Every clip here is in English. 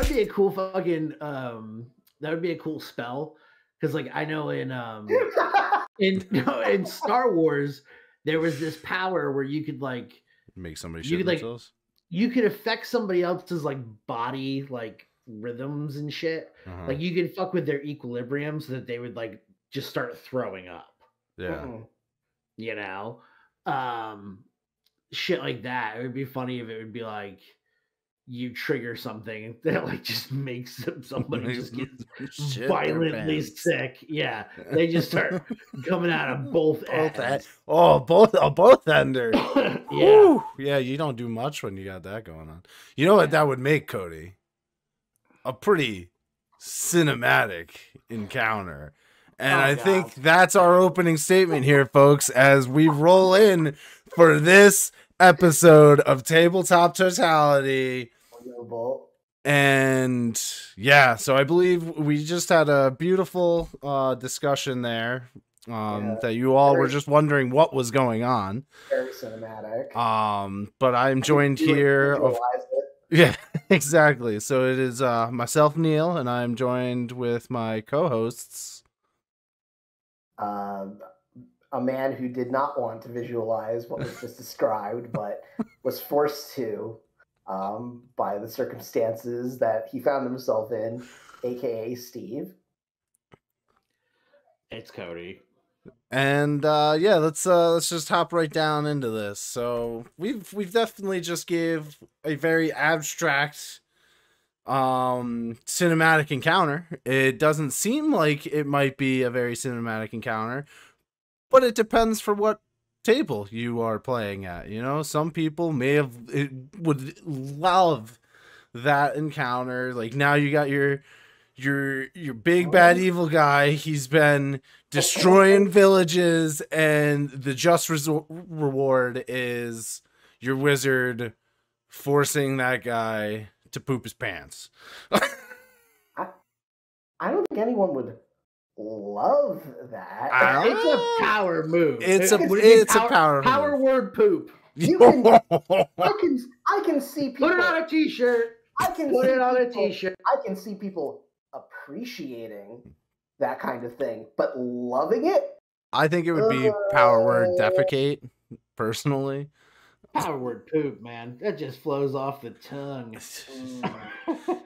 would be a cool fucking that would be a cool spell. Because like I know in Star Wars there was this power where you could like Make somebody you shit could like themselves. you could affect somebody else's like body like rhythms and shit. Like you could fuck with their equilibrium so that they would like just start throwing up. Yeah. You know? Shit like that. It would be funny if it would be like you trigger something that like just makes somebody just get Shit their violently pants. sick. Yeah, they just start coming out of both ends. Both enders. Yeah. Whew. Yeah, you don't do much when you got that going on. You know what that would make, Cody? A pretty cinematic encounter. And I think that's our opening statement here, folks, as we roll in for this episode of Tabletop Totality. And yeah, so I believe we just had a beautiful discussion there. That you all were just wondering what was going on. Very cinematic. But I'm joined here. Yeah, exactly. So it is myself, Neil, and I'm joined with my co-hosts. A man who did not want to visualize what was just described, but was forced to by the circumstances that he found himself in, aka Steve. It's Cody. And yeah, let's just hop right down into this. So we've definitely just gave a very abstract cinematic encounter. It doesn't seem like it might be a very cinematic encounter, but it depends for what table you are playing at. You know, some people would love that encounter. Like now you got your big bad evil guy. He's been destroying villages, and the just reward is your wizard forcing that guy to poop his pants. I don't think anyone would love that. It's a power move. It's a power word poop. I can see people put it on a t-shirt. I can see people appreciating that kind of thing, but loving it? I think it would be power word defecate, personally. Power word poop, man. That just flows off the tongue.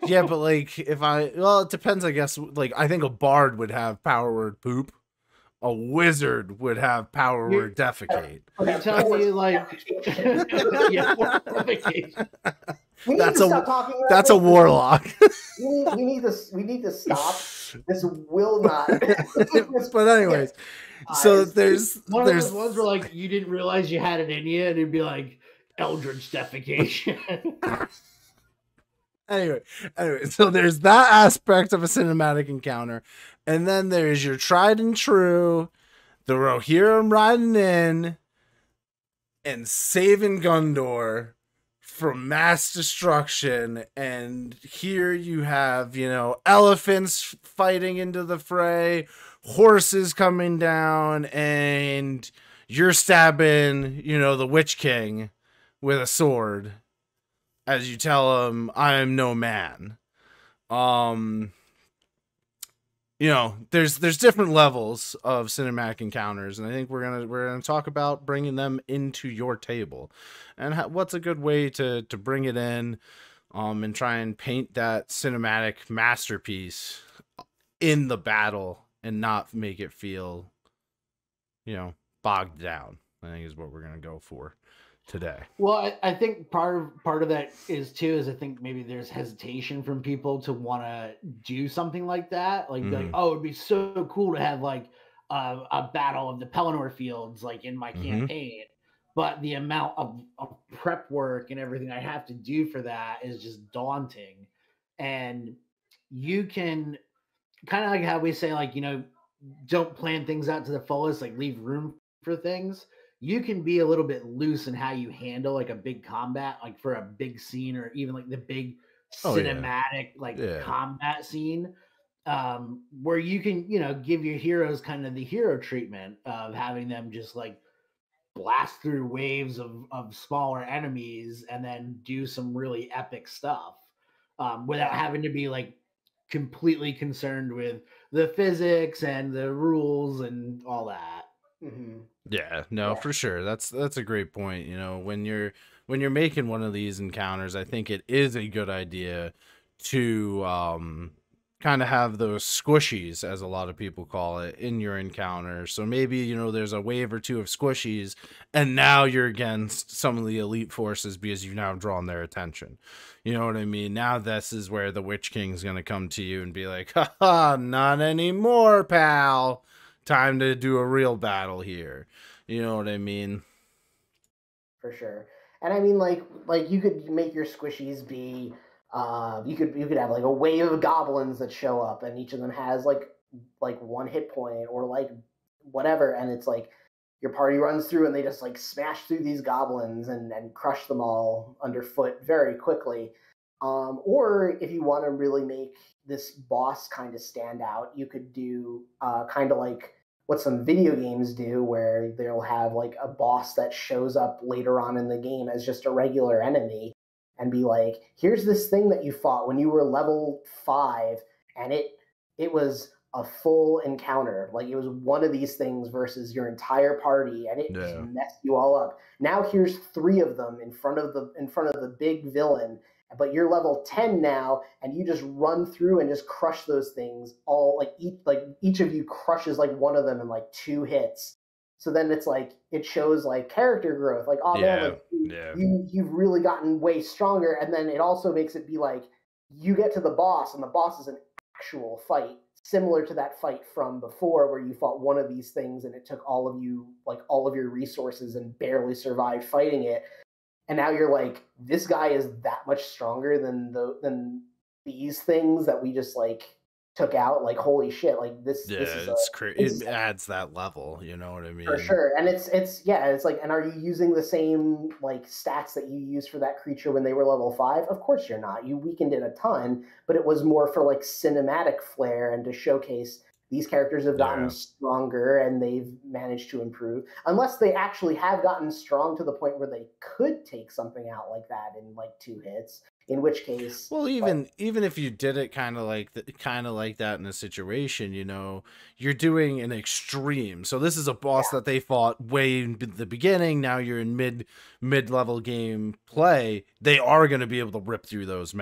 Yeah, but like it depends, I guess. Like I think a bard would have power word poop. A wizard would have power word defecate. I'm telling you, like, yeah, defecate. That's a warlock. we need to stop. This will not. But anyways, so there's those ones where like you didn't realize you had it in you, and it'd be like eldritch defecation. Anyway, so there's that aspect of a cinematic encounter, and then there's your tried and true, the Rohirrim riding in and saving Gondor from mass destruction. And here you have, elephants fighting into the fray, horses coming down, and you're stabbing, the Witch King with a sword as you tell him, I am no man. There's different levels of cinematic encounters, and I think we're gonna talk about bringing them into your table, and what's a good way to bring it in, and try and paint that cinematic masterpiece in the battle and not make it feel, bogged down. I think is what we're gonna go for today. Well, I think part of that is I think maybe there's hesitation from people to want to do something like that, like, be like, oh, it'd be so cool to have like a battle of the Pelennor fields like in my campaign, but the amount of prep work and everything I have to do for that is just daunting. And you can kind of like how we say, like, don't plan things out to the fullest, like leave room for things. You can be a little bit loose in how you handle like a big combat, like for a big scene, or even like the big cinematic combat scene, where you can, give your heroes kind of the hero treatment of having them just like blast through waves of smaller enemies and then do some really epic stuff. without having to be like completely concerned with the physics and the rules and all that. Mm-hmm. Yeah, no, for sure. That's a great point. You know, when you're making one of these encounters, I think it is a good idea to kind of have those squishies, as a lot of people call it, in your encounter. So maybe, you know, there's a wave or two of squishies, and now you're against some of the elite forces because you've now drawn their attention. You know what I mean? Now this is where the Witch King's gonna come to you and be like, haha, not anymore, pal. Time to do a real battle here. You know what I mean? For sure. And I mean, like you could make your squishies be, you could have like a wave of goblins that show up, and each of them has like one hit point or like whatever, and it's like your party runs through and they just like smash through these goblins and crush them all underfoot very quickly. Or if you want to really make this boss kind of stand out, you could do kind of like what some video games do, where they'll have like a boss that shows up later on in the game as just a regular enemy and be like, here's this thing that you fought when you were level 5, and it was a full encounter. Like it was one of these things versus your entire party, and it just messed you all up. Now here's 3 of them in front of the big villain, but you're level 10 now, and you just run through and just crush those things all. Like each of you crushes like one of them in like 2 hits. So then it's like it shows like character growth, like, oh man, like you've really gotten way stronger. And then it also makes it be like you get to the boss, and the boss is an actual fight, similar to that fight from before where you fought one of these things and it took all of your resources and barely survived fighting it. And now you're like, this guy is that much stronger than these things that we just like took out. Like, holy shit! Like this. Yeah, this is it adds that level. You know what I mean? For sure. And it's like, and are you using the same like stats that you used for that creature when they were level 5? Of course you're not. You weakened it a ton, but it was more for like cinematic flair and to showcase these characters have gotten stronger and they've managed to improve. Unless they actually have gotten strong to the point where they could take something out like that in like 2 hits. In which case, well, even if you did it kind of like that in a situation, you know, you're doing an extreme. So this is a boss that they fought way in the beginning. Now you're in mid-level game play. They are going to be able to rip through those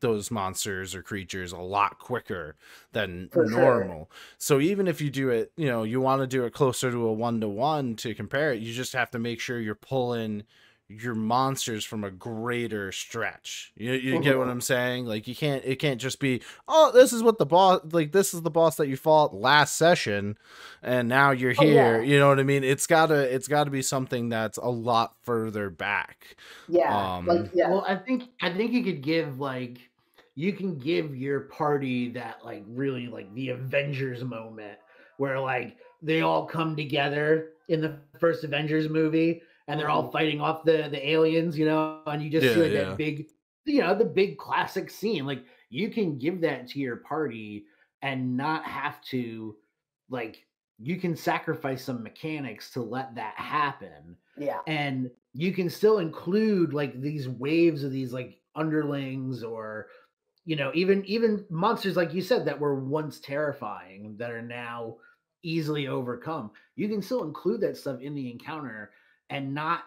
those monsters or creatures a lot quicker than normal. So even if you do it, you know, you want to do it closer to a 1-to-1 to compare it, you just have to make sure you're pulling your monsters from a greater stretch. You get what I'm saying? Like it can't just be, oh, this is the boss that you fought last session and now you're here. You know what I mean? It's gotta be something that's a lot further back. Well, I think you could give you can give your party that like really like the Avengers moment where like they all come together in the first Avengers movie and they're all fighting off the aliens, you know, and you just see like that big, you know, the big classic scene. Like you can give that to your party and not have to, like, you can sacrifice some mechanics to let that happen. Yeah. And you can still include like these waves of these like underlings or, you know, even monsters like you said that were once terrifying that are now easily overcome. You can still include that stuff in the encounter and not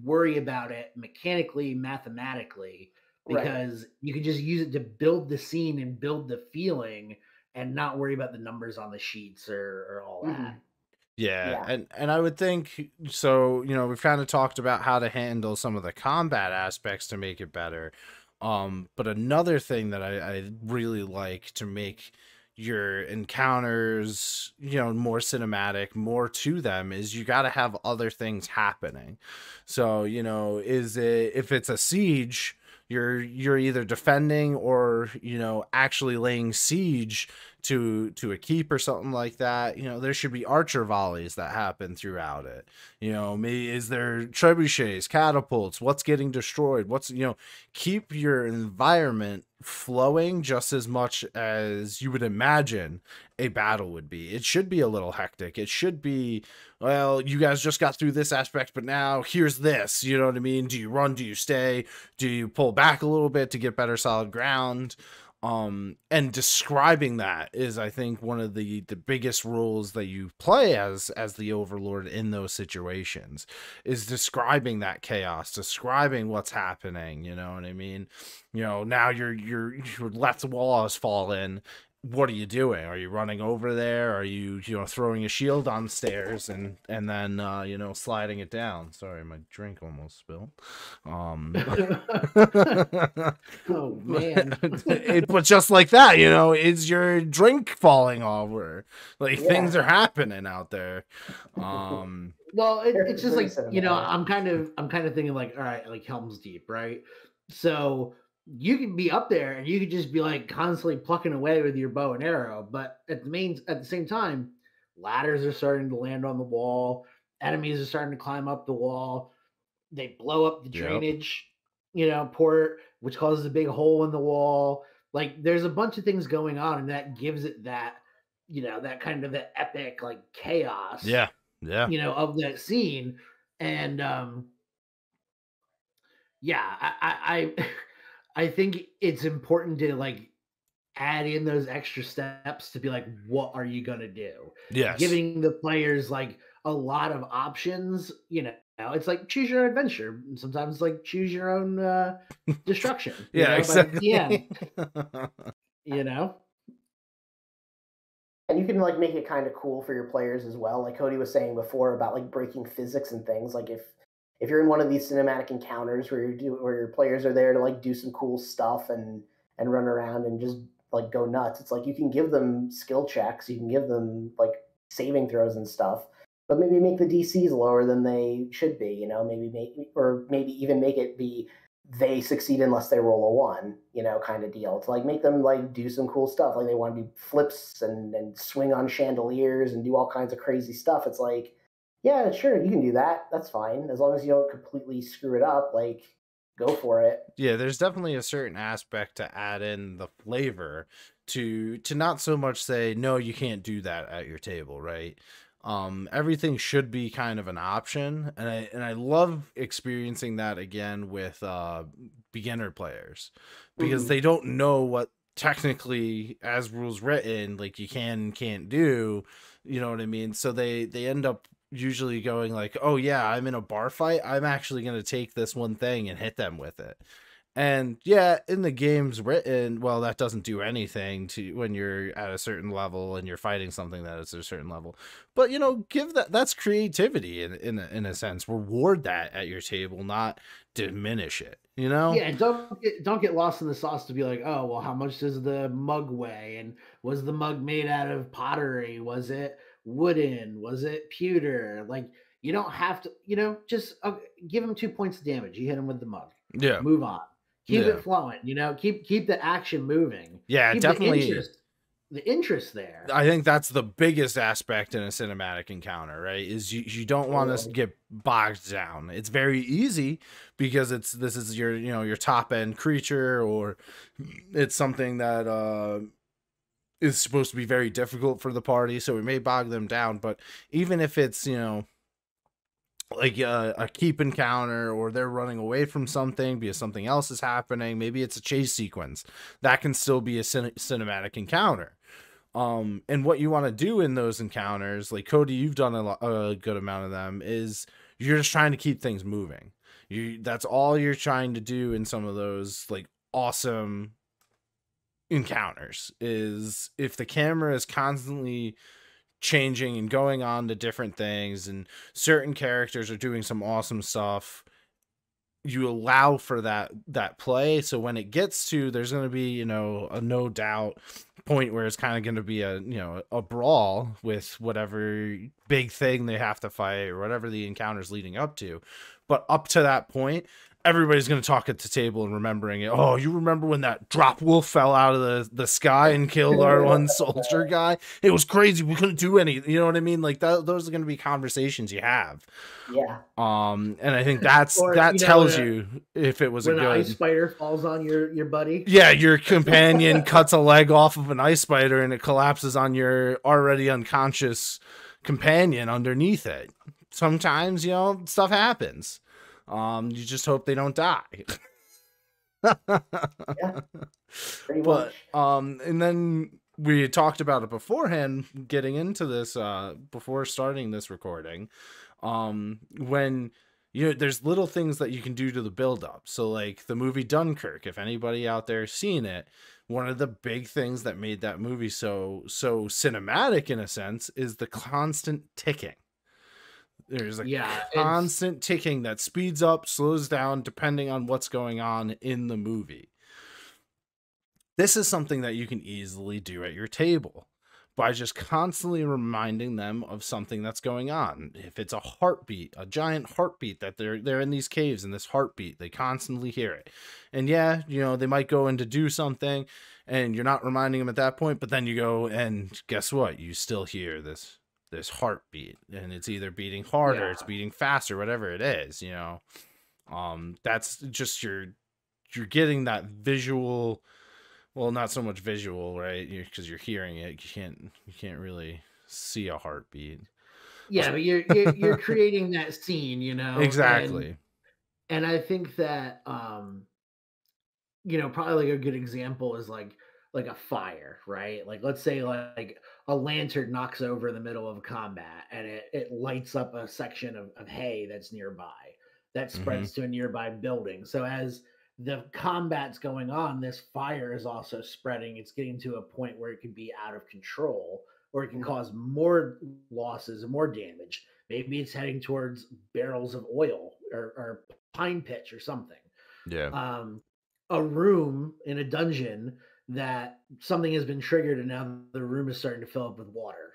worry about it mechanically, mathematically, because you can just use it to build the scene and build the feeling and not worry about the numbers on the sheets or all that. Yeah. And I would think, so, you know, we've kind of talked about how to handle some of the combat aspects to make it better. But another thing that I really like to make your encounters, you know, more cinematic, more to them, is you got to have other things happening. So, you know, if it's a siege, you're either defending or, you know, actually laying siege to a keep or something like that, you know, there should be archer volleys that happen throughout it. You know, maybe is there trebuchets, catapults, what's getting destroyed, what's, you know, keep your environment flowing just as much as you would imagine a battle would be. It should be a little hectic. It should be, well, you guys just got through this aspect, but now here's this, you know what I mean? Do you run? Do you stay? Do you pull back a little bit to get better solid ground? And describing that is, I think, one of the biggest roles that you play as the overlord in those situations, is describing that chaos, describing what's happening, you know what I mean? You know, now your left wall has fallen. What are you doing? Are you running over there? Are you, you know, throwing a shield on stairs and then you know, sliding it down? Sorry, my drink almost spilled. Oh man. But just like that, you know, is your drink falling over? Like, Yeah. things are happening out there. Well, it's just like, you know, I'm kind of thinking like, all right, like Helm's Deep, right? So you can be up there and you could just be like constantly plucking away with your bow and arrow, but at the same time, ladders are starting to land on the wall, enemies are starting to climb up the wall, they blow up the drainage, you know, port, which causes a big hole in the wall. Like, there's a bunch of things going on, and that gives it that, you know, that kind of that epic like chaos, Yeah. you know, of that scene. And yeah, I think it's important to like add in those extra steps to be like, what are you gonna do? Yes. Giving the players like a lot of options, you know. It's like choose your own adventure. Sometimes it's like choose your own destruction. Yeah, exactly. You know? And you can like make it kind of cool for your players as well. Like Cody was saying before about like breaking physics and things. Like if you're in one of these cinematic encounters where where your players are there to like do some cool stuff and run around and just like go nuts, it's like you can give them skill checks, you can give them like saving throws and stuff, but maybe make the DCs lower than they should be. You know, maybe even make it be they succeed unless they roll a 1, you know, kind of deal, to like make them like do some cool stuff. Like they want to do flips and swing on chandeliers and do all kinds of crazy stuff. It's like, yeah, sure, you can do that. That's fine. As long as you don't completely screw it up, like, go for it. Yeah, there's definitely a certain aspect to add in the flavor to not so much say, no, you can't do that at your table, right? Everything should be kind of an option, and I love experiencing that again with beginner players, because they don't know what technically, as rules written, like you can and can't do, you know what I mean? So they end up usually going like, oh yeah, I'm in a bar fight, I'm actually going to take this one thing and hit them with it. And yeah, in the game's written, well, that doesn't do anything to when you're at a certain level and you're fighting something that is a certain level. But, you know, that's creativity in a sense. Reward that at your table, not diminish it, you know? Yeah, don't get lost in the sauce to be like, oh, well, how much does the mug weigh? And was the mug made out of pottery? Was it wooden? Was it pewter? Like, you don't have to, you know, just give him 2 points of damage. You hit him with the mug. Yeah. Move on. Keep it flowing, you know, keep the action moving. Yeah, keep definitely. The interest there. I think that's the biggest aspect in a cinematic encounter, right? Is you don't want us to get bogged down. It's very easy because this is your, you know, your top end creature, or it's something that is supposed to be very difficult for the party, so it may bog them down. But even if it's, you know, like a keep encounter, or they're running away from something because something else is happening, maybe it's a chase sequence, that can still be a cinematic encounter. And what you want to do in those encounters, like Cody, you've done a good amount of them, is you're just trying to keep things moving. That's all you're trying to do in some of those like awesome encounters. Is if the camera is constantly changing and going on to different things and certain characters are doing some awesome stuff, you allow for that play. So when it gets to, there's going to be, you know, a no doubt point where it's kind of going to be a, you know, a brawl with whatever big thing they have to fight or whatever the encounter's leading up to. But up to that point, everybody's going to talk at the table and remembering it. Oh, you remember when that drop wolf fell out of the sky and killed our one soldier guy? It was crazy. We couldn't do any, you know what I mean? Like those are going to be conversations you have. Yeah. And I think that you tells you if it was a when good an ice spider falls on your buddy. Yeah, your companion cuts a leg off of an ice spider and it collapses on your already unconscious companion underneath it. Sometimes, you know, stuff happens. You just hope they don't die. Yeah, pretty much. And then we talked about it beforehand, getting into this before starting this recording. When you know, there's little things that you can do to the build up. So like the movie Dunkirk, if anybody out there has seen it, one of the big things that made that movie so cinematic in a sense is the constant ticking. There's a constant ticking that speeds up, slows down, depending on what's going on in the movie. This is something that you can easily do at your table by just constantly reminding them of something that's going on. If it's a heartbeat, a giant heartbeat that they're in these caves and this heartbeat, they constantly hear it. And yeah, you know, they might go in to do something and you're not reminding them at that point, but then you go and guess what? You still hear this heartbeat, and it's either beating harder, it's beating faster, whatever it is, you know. That's just you're getting that visual, well, not so much visual, right? Because you're hearing it. You can't really see a heartbeat. Yeah, but you're creating that scene, you know. Exactly. And I think that you know, probably like a good example is like a fire, right? Like let's say like a lantern knocks over in the middle of combat and it lights up a section of hay that's nearby that spreads to a nearby building. So as the combat's going on, this fire is also spreading. It's getting to a point where it can be out of control, or it can cause more losses and more damage. Maybe it's heading towards barrels of oil or pine pitch or something. Yeah. A room in a dungeon that something has been triggered and now the room is starting to fill up with water.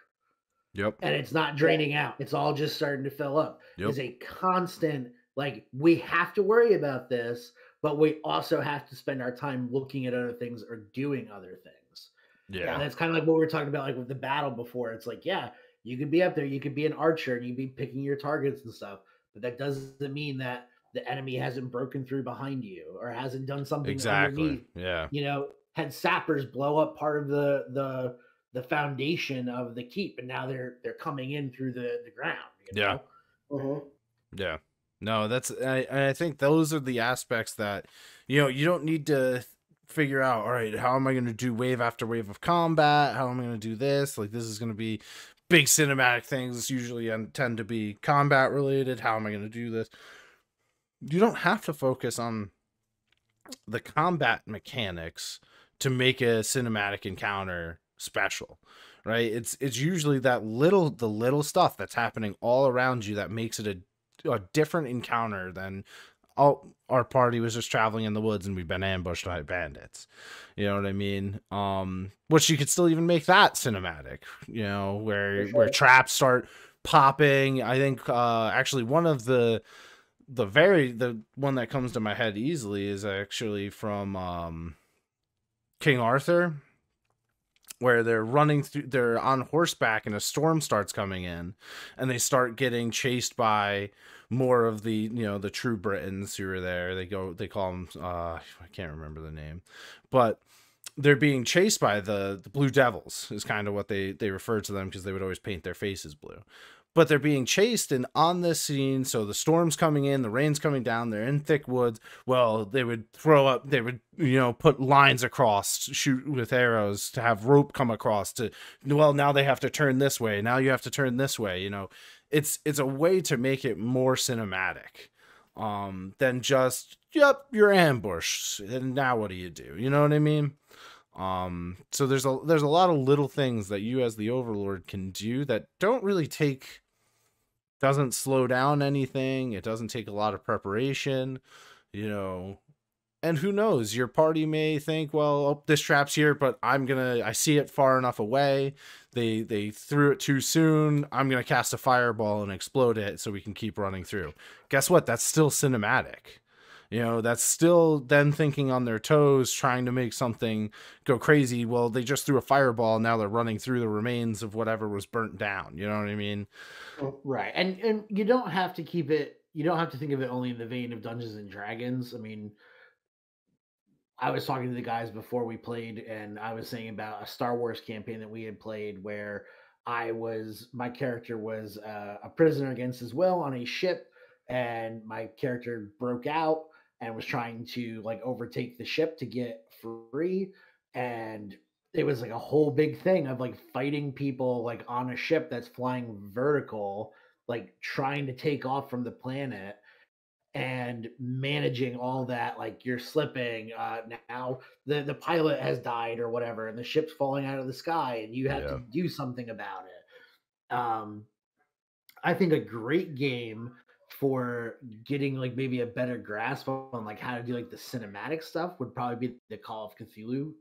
Yep. And it's not draining out. It's all just starting to fill up. Yep. Is a constant, like, we have to worry about this, but we also have to spend our time looking at other things or doing other things. Yeah. And that's kind of like what we were talking about, like with the battle before. It's like, yeah, you could be up there, you could be an archer and you'd be picking your targets and stuff, but that doesn't mean that the enemy hasn't broken through behind you or hasn't done something underneath. Yeah. You know, had sappers blow up part of the foundation of the keep, and now they're coming in through the ground. You know? Yeah. Yeah. No, I think those are the aspects that, you know, you don't need to figure out, all right, how am I going to do wave after wave of combat? How am I going to do this? Like, this is going to be big cinematic things. Usually tend to be combat related. How am I going to do this? You don't have to focus on the combat mechanics to make a cinematic encounter special, right? It's usually the little stuff that's happening all around you that makes it a different encounter than our party was just traveling in the woods and we've been ambushed by bandits. You know what I mean? Which you could still even make that cinematic, you know, where traps start popping. I think actually one of the one that comes to my head easily is actually from King Arthur, where they're on horseback and a storm starts coming in and they start getting chased by more of the, you know, the true Britons who are there. They call them I can't remember the name, but they're being chased by the Blue Devils is kind of what they refer to them, because they would always paint their faces blue. But they're being chased, and on this scene, so the storm's coming in, the rain's coming down, they're in thick woods. Well, they would you know, put lines across, shoot with arrows to have rope come across now they have to turn this way. Now you have to turn this way. You know, it's a way to make it more cinematic than just, yep, you're ambushed. And now what do? You know what I mean? So there's a lot of little things that you as the Overlord can do that doesn't slow down anything. It doesn't take a lot of preparation, you know, and who knows, your party may think, well, oh, this trap's here, but I see it far enough away. They threw it too soon. I'm going to cast a fireball and explode it so we can keep running through. Guess what? That's still cinematic. that's still then thinking on their toes, trying to make something go crazy. Well, they just threw a fireball. Now they're running through the remains of whatever was burnt down. You know what I mean? Right. And you don't have to think of it only in the vein of Dungeons and Dragons. I mean, I was talking to the guys before we played, and I was saying about a Star Wars campaign that we had played where my character was a prisoner against his will on a ship, and my character broke out and was trying to like overtake the ship to get free. And it was like a whole big thing of like fighting people like on a ship that's flying vertical, like trying to take off from the planet and managing all that. Like you're slipping, now the pilot has died or whatever, and the ship's falling out of the sky and you have to do something about it. I think a great game for getting like maybe a better grasp on like how to do like the cinematic stuff would probably be the Call of Cthulhu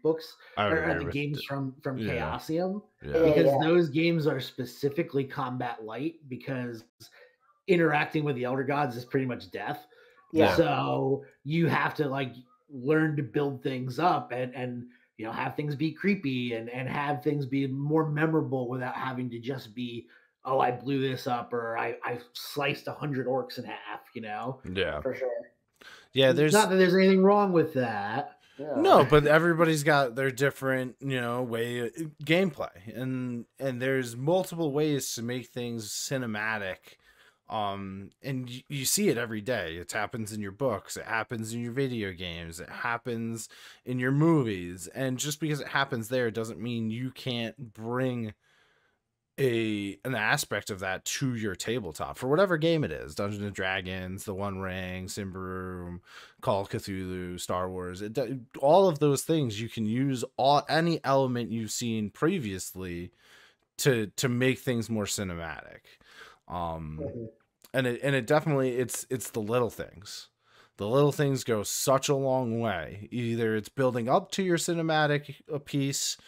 books or the games from Chaosium, because those games are specifically combat light, because interacting with the elder gods is pretty much death. Yeah. So you have to like learn to build things up and have things be creepy and have things be more memorable without having to just be, oh, I blew this up or I sliced 100 orcs in half. Yeah, for sure. Yeah, there's not that there's anything wrong with that. No, but everybody's got their different, way gameplay, and there's multiple ways to make things cinematic. And you see it every day. It happens in your books, it happens in your video games, it happens in your movies. And just because it happens there doesn't mean you can't bring an aspect of that to your tabletop for whatever game it is. Dungeons and Dragons, The One Ring, Symbaroum, Call of Cthulhu, Star Wars. All of those things, you can use any element you've seen previously to make things more cinematic. And it definitely, it's the little things. The little things go such a long way. Either it's building up to your cinematic piece,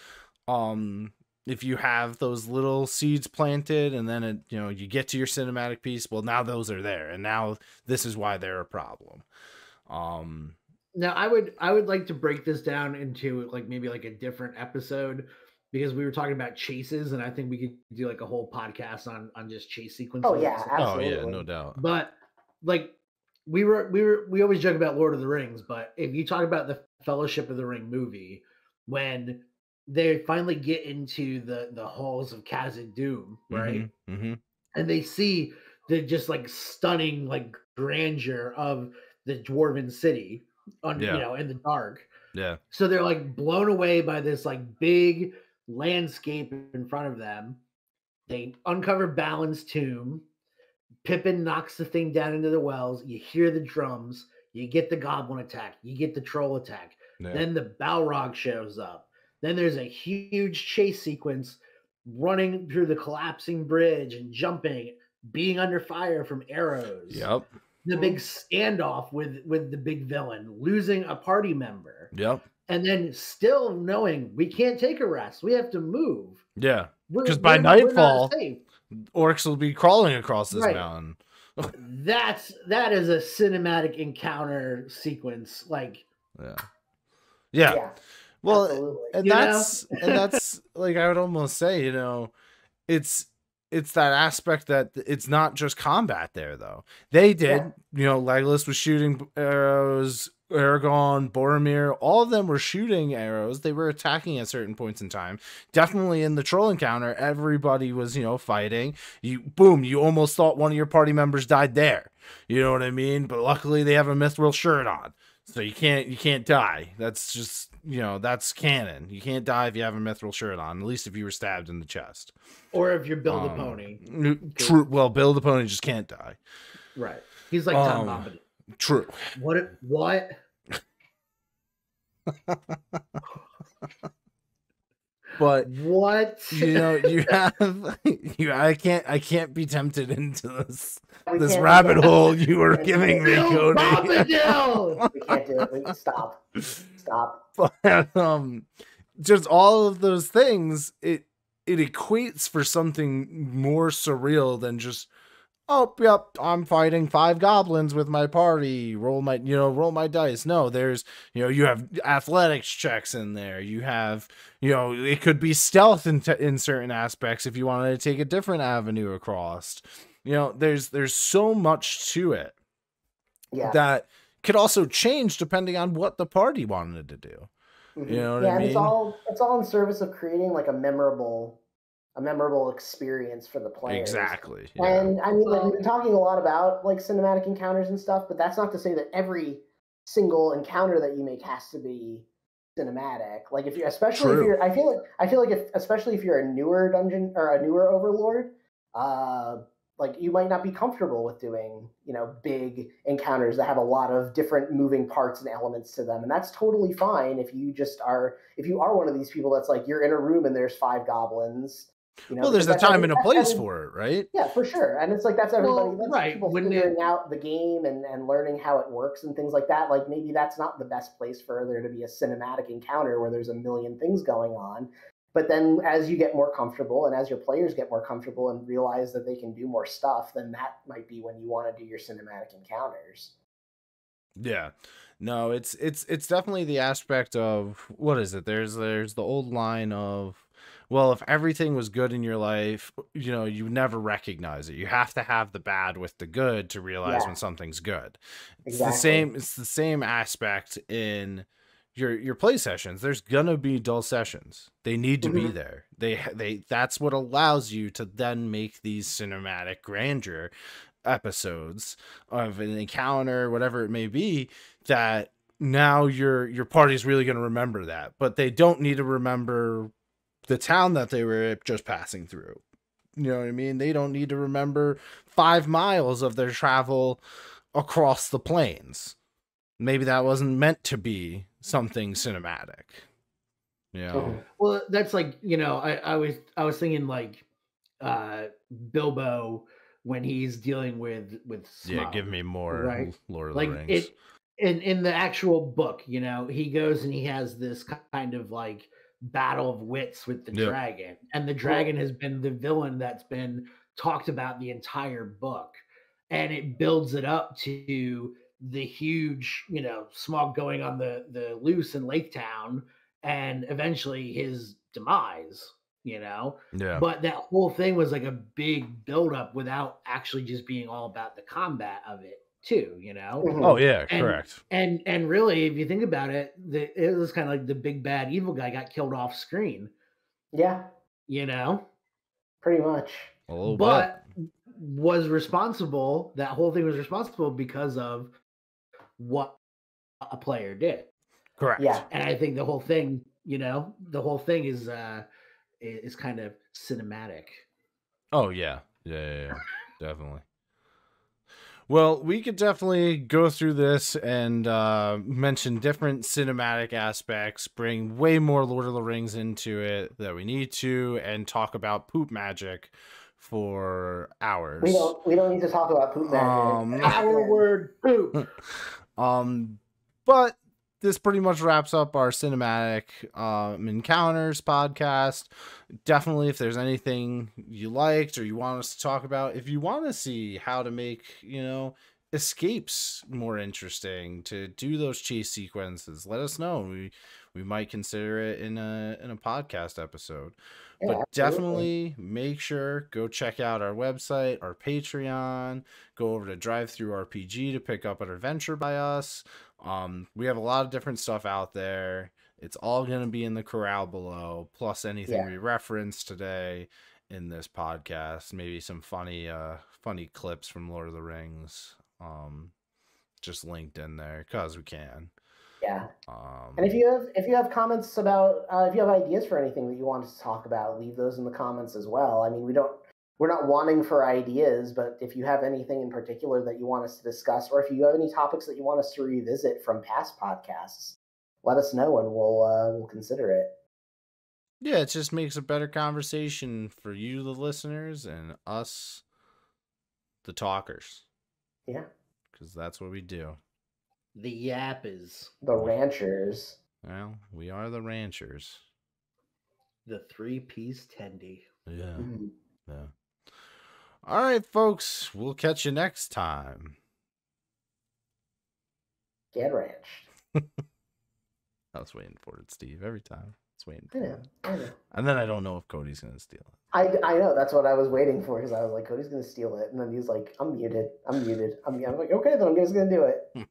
if you have those little seeds planted, and then you get to your cinematic piece, well, now those are there, and now this is why they're a problem. Now I would like to break this down into like maybe like a different episode, because we were talking about chases, and I think we could do like a whole podcast on just chase sequences. Oh yeah, absolutely. Oh yeah, no doubt. But like we always joke about Lord of the Rings, but if you talk about the Fellowship of the Ring movie, when they finally get into the halls of Khazad-dûm, right? Mm-hmm. And they see the just like stunning like grandeur of the dwarven city in the dark. Yeah. So they're like blown away by this like big landscape in front of them. They uncover Balin's tomb. Pippin knocks the thing down into the wells. You hear the drums. You get the goblin attack. You get the troll attack. Yeah. Then the Balrog shows up. Then there's a huge chase sequence running through the collapsing bridge and jumping, being under fire from arrows. Yep. The big standoff with the big villain, losing a party member. Yep. And then still knowing we can't take a rest. We have to move. Yeah. Because by nightfall, orcs will be crawling across this mountain. That is a cinematic encounter sequence. Like, yeah. Well, absolutely. and that's like, I would almost say, it's that aspect that it's not just combat there though. They did, Legolas was shooting arrows, Aragorn, Boromir, all of them were shooting arrows. They were attacking at certain points in time. Definitely in the troll encounter, everybody was, fighting. You almost thought one of your party members died there. You know what I mean? But luckily they have a mithril shirt on. So you can't die. That's just, that's canon. You can't die if you have a mithril shirt on, at least if you were stabbed in the chest. Or if you're Bill the Pony. True. Well, Bill the Pony just can't die. Right. He's like Tom Bombadil. True. What? But what? You have I can't be tempted into this rabbit hole you are giving me, Cody. We can't do it. Stop. But just all of those things, it equates for something more surreal than just oh, yep, I'm fighting 5 goblins with my party. Roll my dice. No, there's, you have athletics checks in there. You have, it could be stealth in certain aspects if you wanted to take a different avenue across. There's so much to it that could also change depending on what the party wanted to do. You know what I mean? It's all in service of creating like a memorable experience for the players. Exactly. Yeah. And I mean, like, we've been talking a lot about like cinematic encounters and stuff, but that's not to say that every single encounter that you make has to be cinematic. Like if you're, I feel like especially if you're a newer dungeon or a newer overlord, like you might not be comfortable with doing, big encounters that have a lot of different moving parts and elements to them. And that's totally fine if you are one of these people that's like, you're in a room and there's 5 goblins. Well, there's a time and a place for it, right? Yeah, for sure. And it's like, that's everybody. Well, that's right. people figuring out the game and learning how it works and things like that. Like maybe that's not the best place for there to be a cinematic encounter where there's a million things going on. But then as you get more comfortable and as your players get more comfortable and realize that they can do more stuff, then that might be when you want to do your cinematic encounters. Yeah. No, it's definitely the aspect of, what is it? There's the old line of, well, if everything was good in your life, you never recognize it. You have to have the bad with the good to realize when something's good. Exactly. It's the same aspect in your play sessions. There's gonna be dull sessions. They need to be there. That's what allows you to then make these cinematic grandeur episodes of an encounter, whatever it may be, that now your party's really going to remember that, but they don't need to remember the town that they were just passing through. You know what I mean? They don't need to remember 5 miles of their travel across the plains. Maybe that wasn't meant to be something cinematic. Well, that's like, I was thinking like Bilbo when he's dealing with Smaug, yeah, give me more, right? Lord of Like the Rings. In the actual book, he goes and he has this kind of like battle of wits with the dragon, and the dragon has been the villain that's been talked about the entire book, and it builds it up to the huge, Smaug going on the loose in Lake Town, and eventually his demise. But that whole thing was like a big buildup without actually just being all about the combat of it too. Oh yeah, correct. And really, if you think about it, it was kind of like the big bad evil guy got killed off screen. Yeah. Pretty much. A little but bit. Was responsible. That whole thing was responsible because of what a player did. Correct. Yeah. And I think the whole thing, the whole thing is kind of cinematic. Oh yeah, definitely. Well, we could definitely go through this and mention different cinematic aspects, bring way more Lord of the Rings into it that we need to, and talk about poop magic for hours. We don't need to talk about poop magic. Our word poop. But this pretty much wraps up our cinematic encounters podcast. Definitely, if there's anything you liked or you want us to talk about, if you want to see how to make, escapes more interesting, to do those chase sequences, let us know. We might consider it in a podcast episode. But definitely make sure, go check out our website, our Patreon, go over to TTRPG to pick up an adventure by us. We have a lot of different stuff out there. It's all going to be in the corral below, plus anything we referenced today in this podcast. Maybe some funny clips from Lord of the Rings, just linked in there because we can. Yeah. And if you have comments about, if you have ideas for anything that you want us to talk about, leave those in the comments as well. I mean, we're not wanting for ideas, but if you have anything in particular that you want us to discuss, or if you have any topics that you want us to revisit from past podcasts, let us know and we'll consider it. Yeah, it just makes a better conversation for you, the listeners, and us, the talkers. Yeah. Because that's what we do. The yappers. The ranchers. Well, we are the ranchers. The 3-piece tendy. Yeah. Yeah. All right, folks. We'll catch you next time. Get ranched. I was waiting for it, Steve. Every time. It's waiting I for know. it. I know. And then I don't know if Cody's going to steal it. I know. That's what I was waiting for because I was like, Cody's going to steal it. And then he's like, I'm muted. I'm like, okay, then I'm just going to do it.